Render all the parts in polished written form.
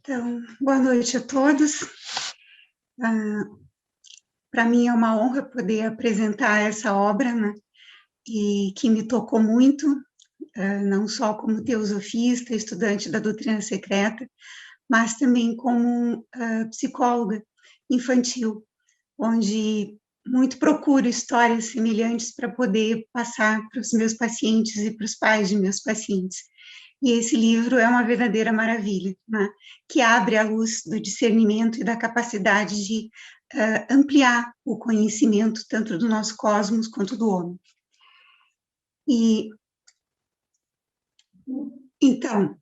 Então, boa noite a todos. Para mim é uma honra poder apresentar essa obra, né, e que me tocou muito, não só como teosofista, estudante da doutrina secreta, mas também como psicóloga infantil, onde muito procuro histórias semelhantes para poder passar para os meus pacientes e para os pais de meus pacientes. E esse livro é uma verdadeira maravilha, né? Que abre a luz do discernimento e da capacidade de ampliar o conhecimento tanto do nosso cosmos quanto do homem. E, então,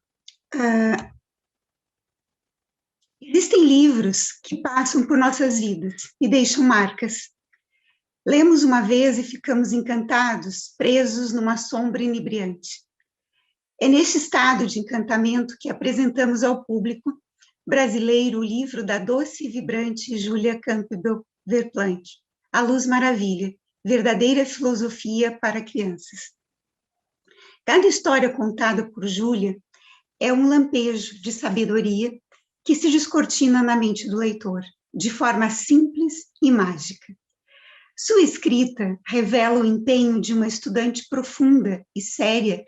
existem livros que passam por nossas vidas e deixam marcas. Lemos uma vez e ficamos encantados, presos numa sombra inebriante. É neste estado de encantamento que apresentamos ao público brasileiro o livro da doce e vibrante Júlia Campbell Verplanck, A Luz Maravilha, verdadeira filosofia para crianças. Cada história contada por Júlia é um lampejo de sabedoria que se descortina na mente do leitor, de forma simples e mágica. Sua escrita revela o empenho de uma estudante profunda e séria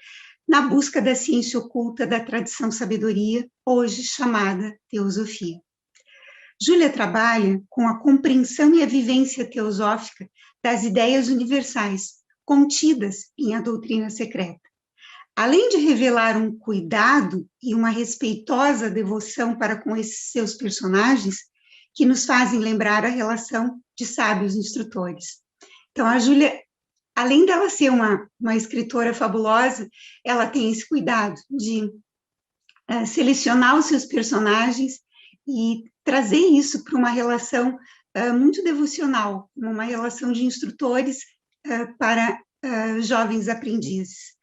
na busca da ciência oculta da tradição sabedoria, hoje chamada teosofia. Júlia trabalha com a compreensão e a vivência teosófica das ideias universais contidas em A Doutrina Secreta. Além de revelar um cuidado e uma respeitosa devoção para com esses seus personagens, que nos fazem lembrar a relação de sábios instrutores. Então, a Júlia, além dela ser uma escritora fabulosa, ela tem esse cuidado de selecionar os seus personagens e trazer isso para uma relação muito devocional, uma relação de instrutores para jovens aprendizes.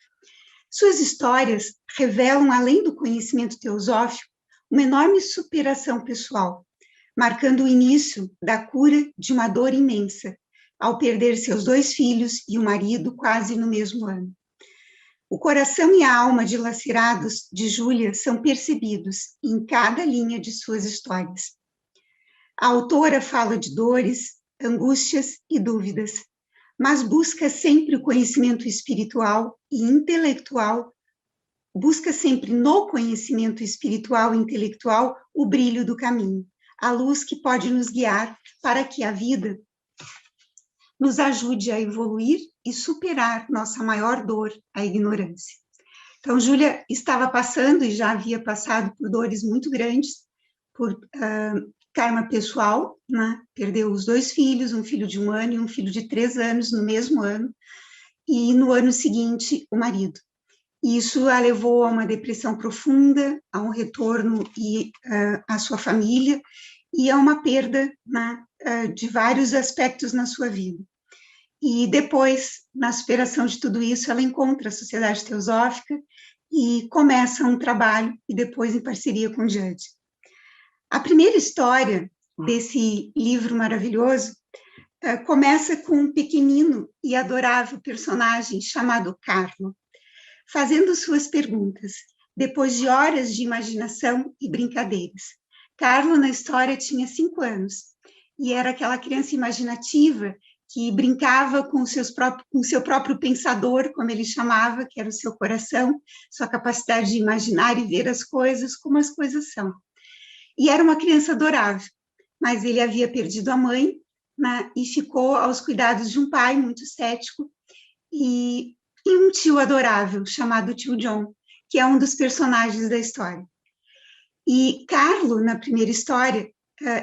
Suas histórias revelam, além do conhecimento teosófico, uma enorme superação pessoal, marcando o início da cura de uma dor imensa, ao perder seus 2 filhos e o marido quase no mesmo ano. O coração e a alma dilacerados de Júlia são percebidos em cada linha de suas histórias. A autora fala de dores, angústias e dúvidas, mas busca sempre o conhecimento espiritual e intelectual, busca sempre no conhecimento espiritual e intelectual o brilho do caminho, a luz que pode nos guiar para que a vida nos ajude a evoluir e superar nossa maior dor, a ignorância. Então, Júlia estava passando, e já havia passado por dores muito grandes, por karma pessoal, né? Perdeu os 2 filhos, um filho de 1 ano e um filho de 3 anos no mesmo ano, e no ano seguinte, o marido. Isso a levou a uma depressão profunda, a um retorno à sua família, e a uma perda, né, de vários aspectos na sua vida. E depois, na superação de tudo isso, ela encontra a Sociedade Teosófica e começa um trabalho, e depois em parceria com o Judge. A primeira história desse livro maravilhoso começa com um pequenino e adorável personagem chamado Carlo, fazendo suas perguntas, depois de horas de imaginação e brincadeiras. Carlo, na história, tinha 5 anos, e era aquela criança imaginativa que brincava com seu próprio pensador, como ele chamava, que era o seu coração, sua capacidade de imaginar e ver as coisas como as coisas são. E era uma criança adorável, mas ele havia perdido a mãe, né, e ficou aos cuidados de um pai muito cético e um tio adorável chamado tio John, que é um dos personagens da história. E Carlo, na primeira história,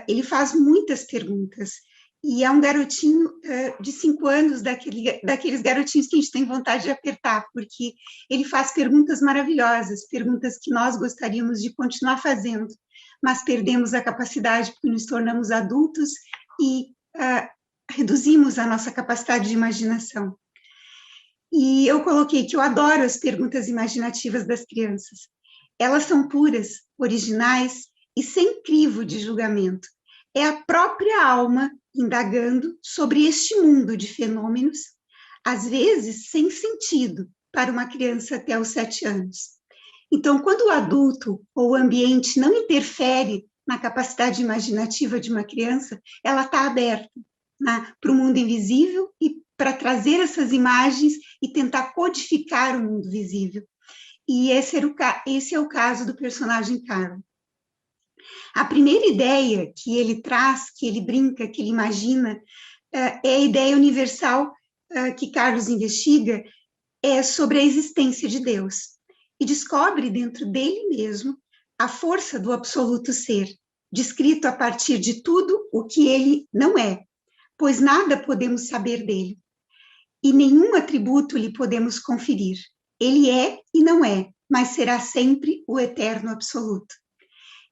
ele faz muitas perguntas, e é um garotinho de 5 anos, daqueles garotinhos que a gente tem vontade de apertar, porque ele faz perguntas maravilhosas, perguntas que nós gostaríamos de continuar fazendo, mas perdemos a capacidade porque nos tornamos adultos e reduzimos a nossa capacidade de imaginação. E eu coloquei que eu adoro as perguntas imaginativas das crianças. Elas são puras, originais e sem crivo de julgamento. É a própria alma indagando sobre este mundo de fenômenos, às vezes sem sentido para uma criança até os 7 anos. Então, quando o adulto ou o ambiente não interfere na capacidade imaginativa de uma criança, ela está aberta, né, para o mundo invisível e para trazer essas imagens e tentar codificar o mundo visível. E esse é o caso do personagem Carlo. A primeira ideia que ele traz, que ele brinca, que ele imagina, é a ideia universal que Carlos investiga, é sobre a existência de Deus. E descobre dentro dele mesmo a força do absoluto ser, descrito a partir de tudo o que ele não é, pois nada podemos saber dele, e nenhum atributo lhe podemos conferir. Ele é e não é, mas será sempre o eterno absoluto.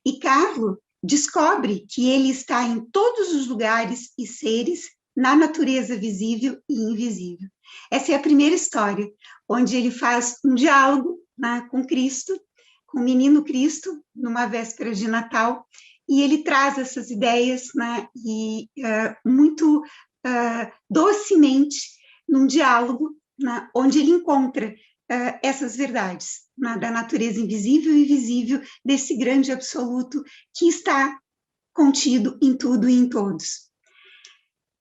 E Carlo descobre que ele está em todos os lugares e seres, na natureza visível e invisível. Essa é a primeira história, onde ele faz um diálogo, né, com Cristo, com o menino Cristo, numa véspera de Natal, e ele traz essas ideias, né, e muito docemente, num diálogo, né, onde ele encontra essas verdades, né, da natureza invisível e visível, desse grande absoluto que está contido em tudo e em todos.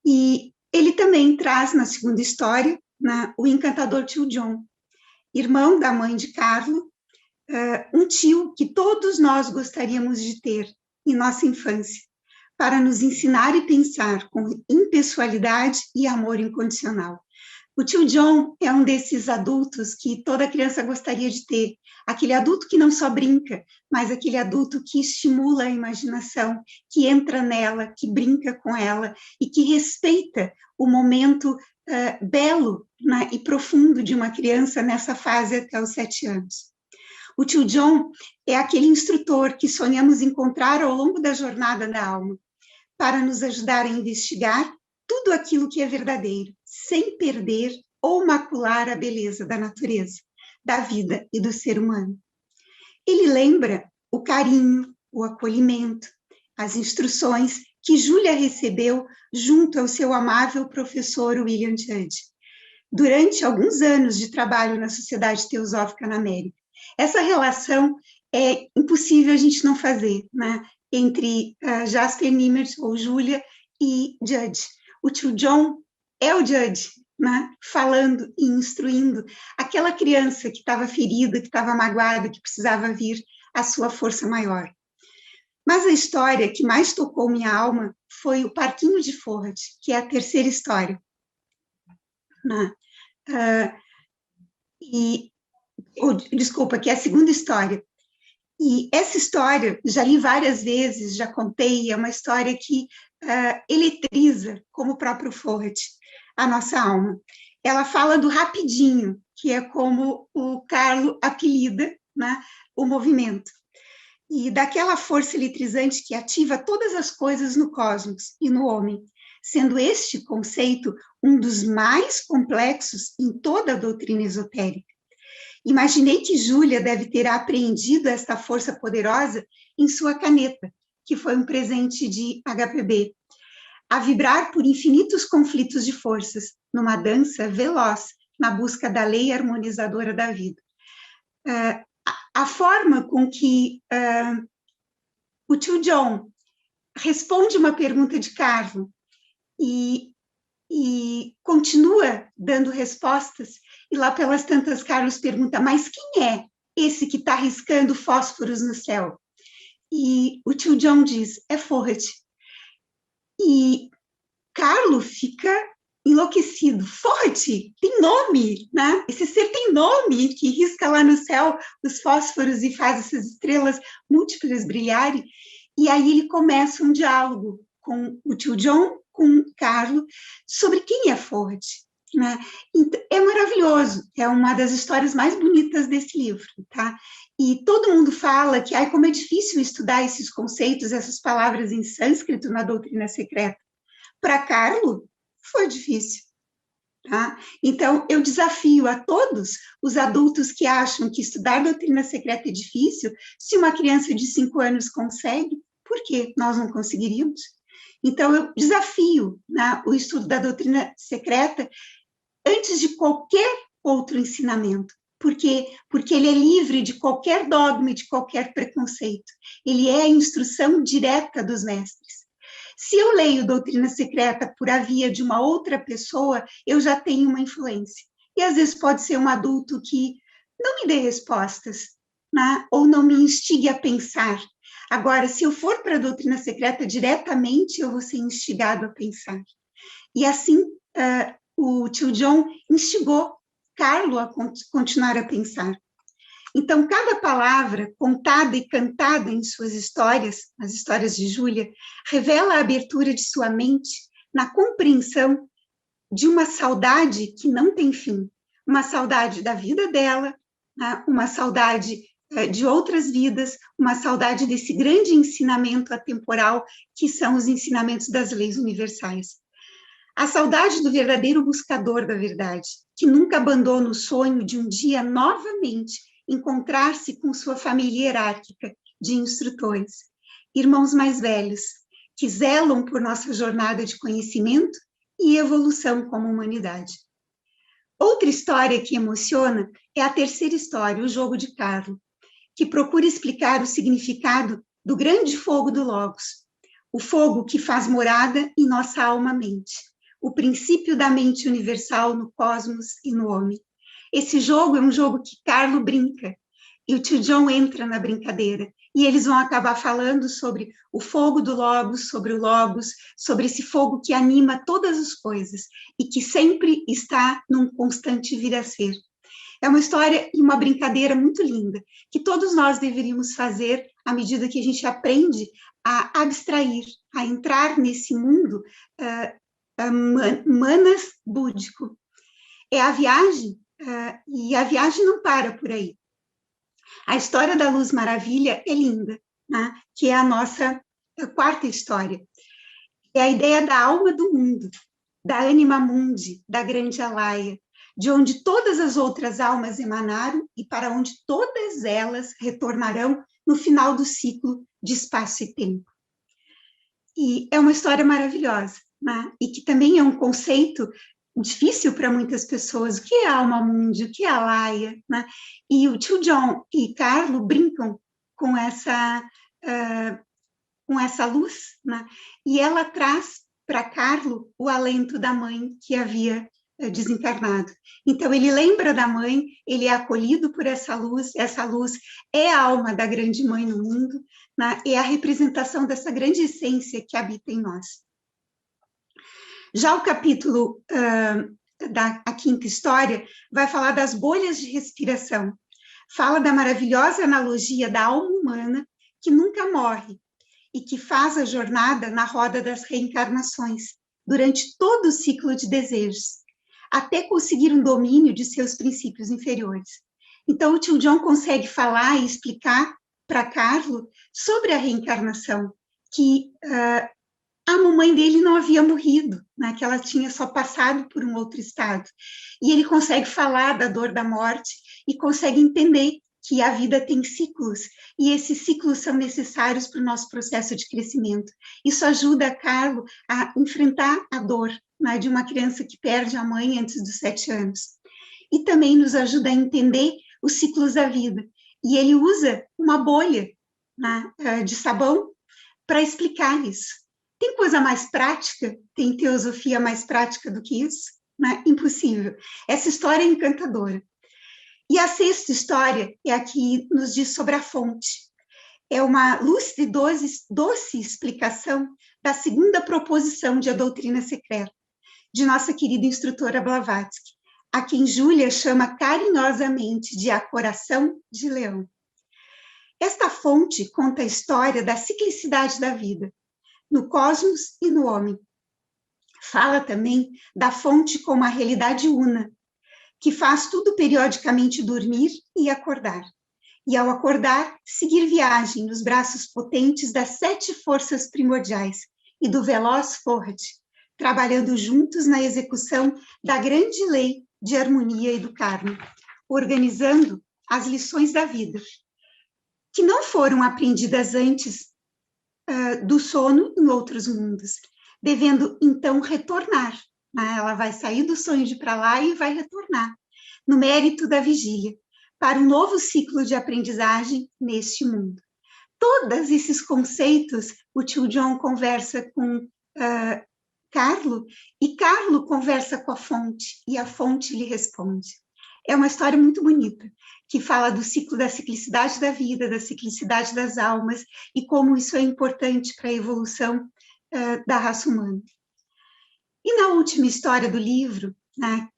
E ele também traz na segunda história, né, o encantador tio John, irmão da mãe de Carlo, um tio que todos nós gostaríamos de ter em nossa infância, para nos ensinar e pensar com impessoalidade e amor incondicional. O tio John é um desses adultos que toda criança gostaria de ter, aquele adulto que não só brinca, mas aquele adulto que estimula a imaginação, que entra nela, que brinca com ela e que respeita o momento belo, né, e profundo de uma criança nessa fase até os 7 anos. O tio John é aquele instrutor que sonhamos encontrar ao longo da jornada da alma, para nos ajudar a investigar tudo aquilo que é verdadeiro, sem perder ou macular a beleza da natureza, da vida e do ser humano. Ele lembra o carinho, o acolhimento, as instruções que Júlia recebeu junto ao seu amável professor William Judge, durante alguns anos de trabalho na Sociedade Teosófica na América. Essa relação é impossível a gente não fazer, né, entre Jasper Niemert, ou Júlia, e Judge. O tio John é o Judge, né, falando e instruindo aquela criança que estava ferida, que estava magoada, que precisava vir a sua força maior. Mas a história que mais tocou minha alma foi o Parquinho de Ford, que é a terceira história. Né? Desculpa, que é a segunda história. E essa história, já li várias vezes, já contei, é uma história que eletriza, como o próprio Ford, a nossa alma. Ela fala do rapidinho, que é como o Carlo apelida, né, o movimento. E daquela força eletrizante que ativa todas as coisas no cosmos e no homem, sendo este conceito um dos mais complexos em toda a doutrina esotérica. Imaginei que Júlia deve ter apreendido esta força poderosa em sua caneta, que foi um presente de HPB, a vibrar por infinitos conflitos de forças, numa dança veloz, na busca da lei harmonizadora da vida. A forma com que o tio John responde uma pergunta de Carlo e continua dando respostas, e lá pelas tantas Carlos pergunta, mas quem é esse que está riscando fósforos no céu? E o tio John diz, é Ford. E Carlo fica enlouquecido. Ford, tem nome, né? Esse ser tem nome, que risca lá no céu os fósforos e faz essas estrelas múltiplas brilharem. E aí ele começa um diálogo com o tio John, com Carlo, sobre quem é Ford. Né? Então, é maravilhoso, é uma das histórias mais bonitas desse livro, tá? E todo mundo fala que, ai, como é difícil estudar esses conceitos, essas palavras em sânscrito na doutrina secreta. Para Carlo, foi difícil, tá? Então, eu desafio a todos os adultos que acham que estudar doutrina secreta é difícil, se uma criança de 5 anos consegue, por que nós não conseguiríamos? Então, eu desafio, né, o estudo da doutrina secreta antes de qualquer outro ensinamento, Por quê? Porque ele é livre de qualquer dogma e de qualquer preconceito. Ele é a instrução direta dos mestres. Se eu leio doutrina secreta por a via de uma outra pessoa, eu já tenho uma influência. E às vezes pode ser um adulto que não me dê respostas, né? Ou não me instigue a pensar. Agora, se eu for para a doutrina secreta diretamente, eu vou ser instigado a pensar. E assim, o tio John instigou Carlo a continuar a pensar. Então, cada palavra contada e cantada em suas histórias, as histórias de Júlia, revela a abertura de sua mente na compreensão de uma saudade que não tem fim, uma saudade da vida dela, uma saudade de outras vidas, uma saudade desse grande ensinamento atemporal que são os ensinamentos das leis universais. A saudade do verdadeiro buscador da verdade, que nunca abandona o sonho de um dia novamente encontrar-se com sua família hierárquica de instrutores, irmãos mais velhos, que zelam por nossa jornada de conhecimento e evolução como humanidade. Outra história que emociona é a terceira história, O Jogo de Carlo, que procura explicar o significado do grande fogo do Logos, o fogo que faz morada em nossa alma-mente, o princípio da mente universal no cosmos e no homem. Esse jogo é um jogo que Carlo brinca, e o tio John entra na brincadeira, e eles vão acabar falando sobre o fogo do Logos, sobre esse fogo que anima todas as coisas, e que sempre está num constante vir a ser. É uma história e uma brincadeira muito linda, que todos nós deveríamos fazer à medida que a gente aprende a abstrair, a entrar nesse mundo manas búdico. É a viagem, e a viagem não para por aí. A história da Luz Maravilha é linda, né? Que é a nossa quarta história. É a ideia da alma do mundo, da anima mundi, da grande Alaya, de onde todas as outras almas emanaram e para onde todas elas retornarão no final do ciclo de espaço e tempo. E é uma história maravilhosa, né? E que também é um conceito difícil para muitas pessoas. O que é alma mundi? O que é Alaya? Né? E o tio John e Carlo brincam com essa luz, né? E ela traz para Carlo o alento da mãe que havia desencarnado. Então, ele lembra da mãe, ele é acolhido por essa luz é a alma da grande mãe no mundo, né? É a representação dessa grande essência que habita em nós. Já o capítulo da quinta história vai falar das bolhas de respiração, fala da maravilhosa analogia da alma humana que nunca morre e que faz a jornada na roda das reencarnações, durante todo o ciclo de desejos, até conseguir um domínio de seus princípios inferiores. Então, o tio John consegue falar e explicar para Carlo sobre a reencarnação, que a mamãe dele não havia morrido, né, que ela tinha só passado por um outro estado. E ele consegue falar da dor da morte e consegue entender que a vida tem ciclos, e esses ciclos são necessários para o nosso processo de crescimento. Isso ajuda a Carlo a enfrentar a dor, né, de uma criança que perde a mãe antes dos 7 anos. E também nos ajuda a entender os ciclos da vida. E ele usa uma bolha, né, de sabão para explicar isso. Tem coisa mais prática? Tem teosofia mais prática do que isso? Né? Impossível. Essa história é encantadora. E a sexta história é a que nos diz sobre a fonte. É uma lúcida e doce explicação da segunda proposição de A Doutrina Secreta, de nossa querida instrutora Blavatsky, a quem Júlia chama carinhosamente de A Coração de Leão. Esta fonte conta a história da ciclicidade da vida, no cosmos e no homem. Fala também da fonte como a realidade una, que faz tudo periodicamente dormir e acordar. E ao acordar, seguir viagem nos braços potentes das 7 forças primordiais e do veloz Ford, trabalhando juntos na execução da grande lei de harmonia e do karma, organizando as lições da vida, que não foram aprendidas antes do sono em outros mundos, devendo então retornar. Ela vai sair do sonho de ir para lá e vai retornar, no mérito da vigília, para um novo ciclo de aprendizagem neste mundo. Todos esses conceitos, o tio John conversa com Carlo, e Carlo conversa com a fonte, e a fonte lhe responde. É uma história muito bonita, que fala do ciclo da ciclicidade da vida, da ciclicidade das almas, e como isso é importante para a evolução da raça humana. E na última história do livro, né,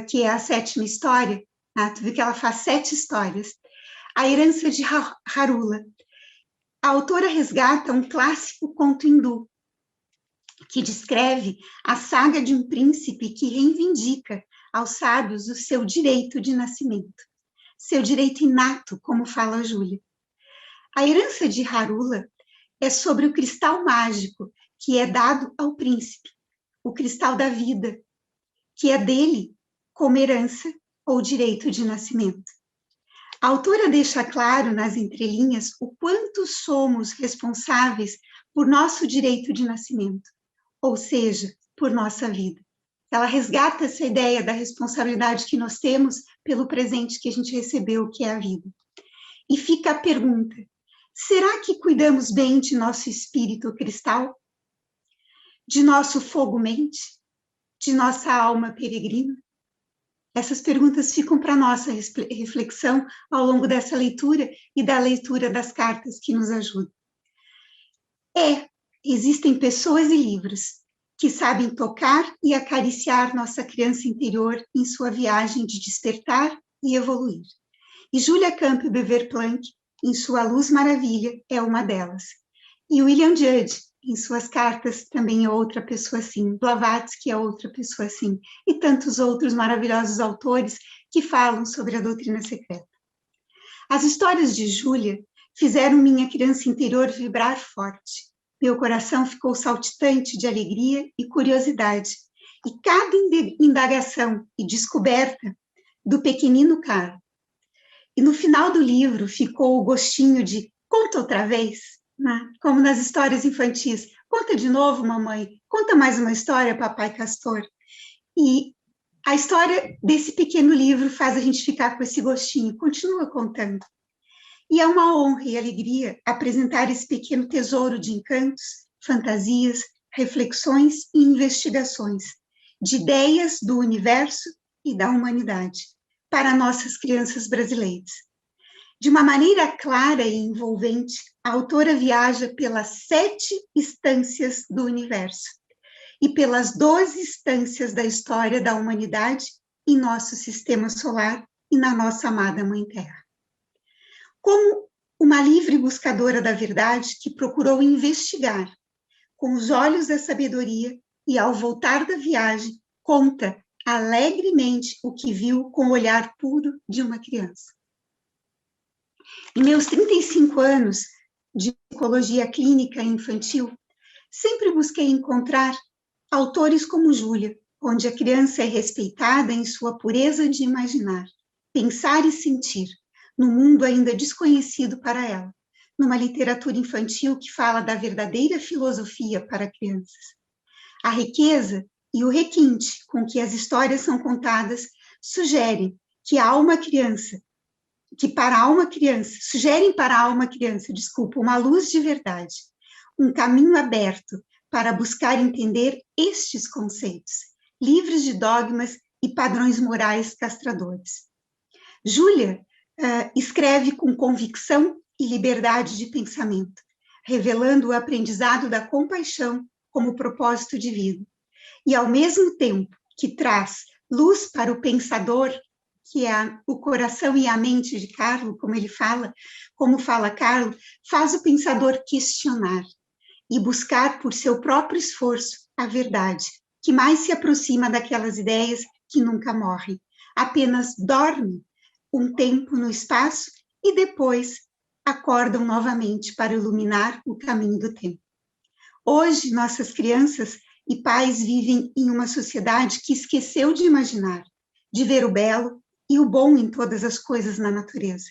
que é a 7ª história, né, tu viu que ela faz 7 histórias, a herança de Harula. A autora resgata um clássico conto hindu, que descreve a saga de um príncipe que reivindica aos sábios o seu direito de nascimento, seu direito inato, como fala a Júlia. A herança de Harula é sobre o cristal mágico que é dado ao príncipe, o cristal da vida, que é dele como herança ou direito de nascimento. A autora deixa claro nas entrelinhas o quanto somos responsáveis por nosso direito de nascimento, ou seja, por nossa vida. Ela resgata essa ideia da responsabilidade que nós temos pelo presente que a gente recebeu, que é a vida. E fica a pergunta: será que cuidamos bem de nosso espírito cristal? De nosso fogo-mente? De nossa alma peregrina? Essas perguntas ficam para nossa reflexão ao longo dessa leitura e da leitura das cartas que nos ajudam. Existem pessoas e livros que sabem tocar e acariciar nossa criança interior em sua viagem de despertar e evoluir. E Julia Campbell Bever-Planck, em sua Luz Maravilha, é uma delas. E William Judge, em suas cartas, também é outra pessoa assim. Blavatsky é outra pessoa assim. E tantos outros maravilhosos autores que falam sobre a doutrina secreta. As histórias de Júlia fizeram minha criança interior vibrar forte. Meu coração ficou saltitante de alegria e curiosidade. E cada indagação e descoberta do pequenino Carlo. E no final do livro ficou o gostinho de conta outra vez, né? Como nas histórias infantis. Conta de novo, mamãe. Conta mais uma história, papai Castor. E a história desse pequeno livro faz a gente ficar com esse gostinho. Continua contando. E é uma honra e alegria apresentar esse pequeno tesouro de encantos, fantasias, reflexões e investigações, de ideias do universo e da humanidade, para nossas crianças brasileiras. De uma maneira clara e envolvente, a autora viaja pelas 7 instâncias do universo e pelas 12 instâncias da história da humanidade em nosso sistema solar e na nossa amada Mãe Terra. Como uma livre buscadora da verdade que procurou investigar com os olhos da sabedoria e, ao voltar da viagem, conta alegremente o que viu com o olhar puro de uma criança. Em meus 35 anos de psicologia clínica infantil, sempre busquei encontrar autores como Júlia, onde a criança é respeitada em sua pureza de imaginar, pensar e sentir, no mundo ainda desconhecido para ela, numa literatura infantil que fala da verdadeira filosofia para crianças. A riqueza e o requinte com que as histórias são contadas sugerem que a alma criança, sugerem para a alma criança, uma luz de verdade, um caminho aberto para buscar entender estes conceitos, livres de dogmas e padrões morais castradores. Júlia escreve com convicção e liberdade de pensamento, revelando o aprendizado da compaixão como propósito de vida. E, ao mesmo tempo que traz luz para o pensador, que é o coração e a mente de Carlo, como fala Carlo, faz o pensador questionar e buscar por seu próprio esforço a verdade, que mais se aproxima daquelas ideias que nunca morrem, apenas dormem um tempo no espaço e depois acordam novamente para iluminar o caminho do tempo. Hoje, nossas crianças e pais vivem em uma sociedade que esqueceu de imaginar, de ver o belo e o bom em todas as coisas na natureza.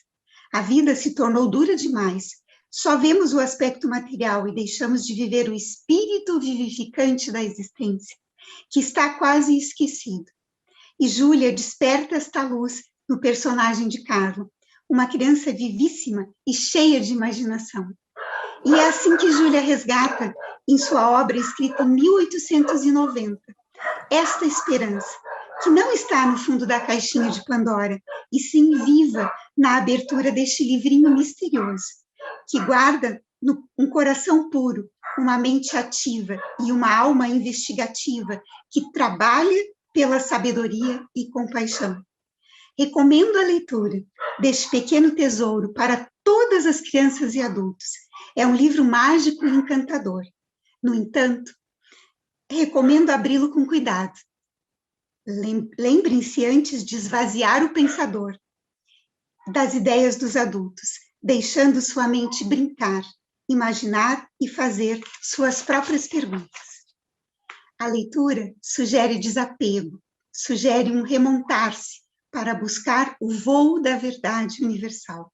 A vida se tornou dura demais. Só vemos o aspecto material e deixamos de viver o espírito vivificante da existência, que está quase esquecido. E Júlia desperta esta luz no personagem de Carlo, uma criança vivíssima e cheia de imaginação. E é assim que Júlia resgata, em sua obra escrita em 1890, esta esperança, que não está no fundo da caixinha de Pandora, e sim viva na abertura deste livrinho misterioso, que guarda um coração puro, uma mente ativa e uma alma investigativa que trabalha pela sabedoria e compaixão. Recomendo a leitura deste pequeno tesouro para todas as crianças e adultos. É um livro mágico e encantador. No entanto, recomendo abri-lo com cuidado. Lembrem-se antes de esvaziar o pensador das ideias dos adultos, deixando sua mente brincar, imaginar e fazer suas próprias perguntas. A leitura sugere desapego, sugere um remontar-se para buscar o voo da verdade universal.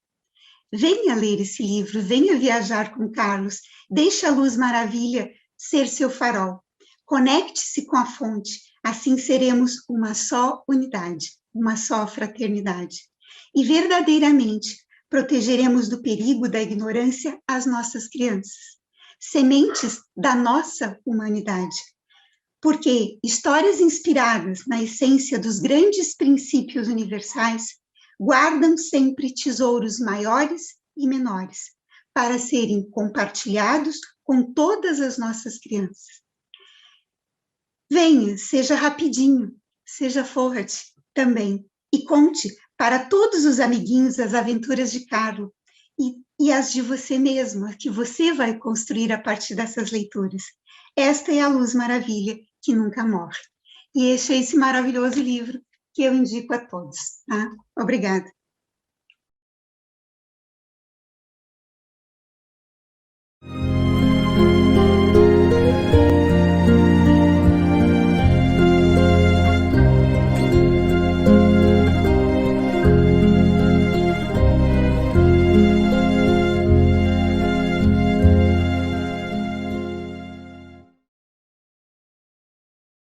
Venha ler esse livro, venha viajar com Carlos, deixe a luz maravilha ser seu farol. Conecte-se com a fonte, assim seremos uma só unidade, uma só fraternidade. E verdadeiramente protegeremos do perigo da ignorância as nossas crianças, sementes da nossa humanidade. Porque histórias inspiradas na essência dos grandes princípios universais guardam sempre tesouros maiores e menores, para serem compartilhados com todas as nossas crianças. Venha, seja rapidinho, seja forte também, e conte para todos os amiguinhos as aventuras de Carlo e as de você mesmo, que você vai construir a partir dessas leituras. Esta é a luz maravilha que nunca morre. E este é esse maravilhoso livro que eu indico a todos. Tá? Obrigada.